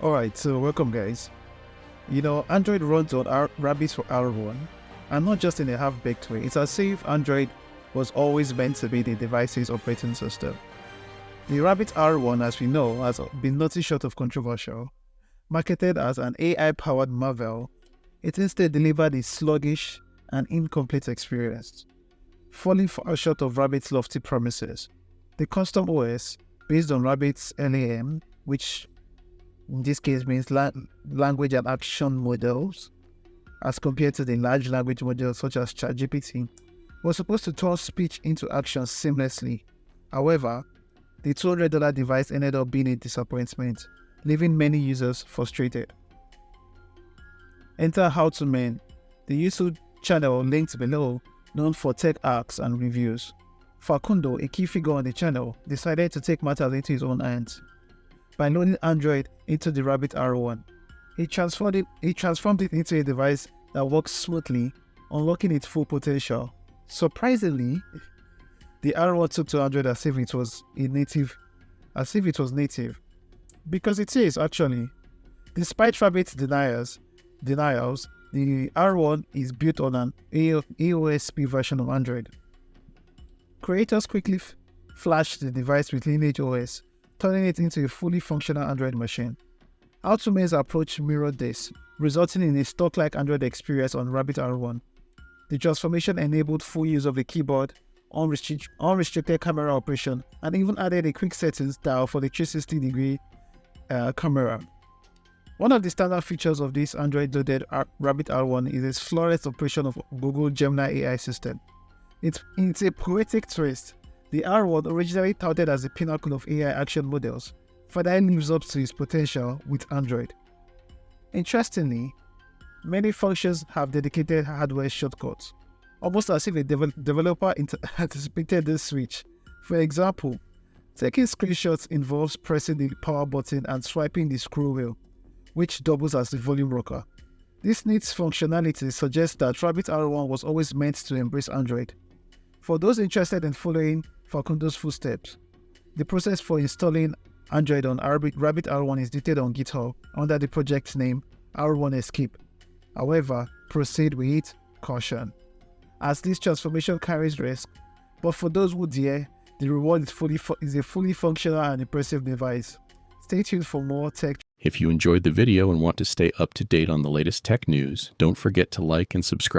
Alright, so welcome guys. Android runs on Rabbit for R1, and not just in a half-baked way. It's as if Android was always meant to be the device's operating system. The Rabbit R1, as we know, has been nothing short of controversial. Marketed as an AI-powered marvel, it instead delivered a sluggish and incomplete experience, falling far short of Rabbit's lofty promises. The custom OS, based on Rabbit's LAM, which in this case means language and action models, as compared to the large language models such as ChatGPT, was supposed to turn speech into action seamlessly. However, the $200 device ended up being a disappointment, leaving many users frustrated. Enter HowToMen, the YouTube channel linked below, known for tech hacks and reviews. Facundo, a key figure on the channel, decided to take matters into his own hands. By loading Android into the Rabbit R1, he transformed it into a device that works smoothly, unlocking its full potential. Surprisingly, the R1 took to Android as if it was native, because it is actually. Despite Rabbit's denials, the R1 is built on an AOSP version of Android. Creators quickly flashed the device with Lineage OS, turning it into a fully functional Android machine. HowToMen's approach mirrored this, resulting in a stock-like Android experience on Rabbit R1. The transformation enabled full use of the keyboard, unrestricted camera operation, and even added a quick settings dial for the 360-degree camera. One of the standard features of this Android-loaded Rabbit R1 is its flawless operation of Google Gemini AI system. It's a poetic twist. The R1, originally touted as the pinnacle of AI action models, further lives up to its potential with Android. Interestingly, many functions have dedicated hardware shortcuts, almost as if a developer anticipated this switch. For example, taking screenshots involves pressing the power button and swiping the scroll wheel, which doubles as the volume rocker. This neat functionality suggests that Rabbit R1 was always meant to embrace Android. For those interested in following Facundo's footsteps, the process for installing Android on Rabbit R1 is detailed on GitHub under the project name R1 Escape. However, proceed with caution, as this transformation carries risk, but for those who dare, the reward is a fully functional and impressive device. Stay tuned for more tech. If you enjoyed the video and want to stay up to date on the latest tech news, don't forget to like and subscribe.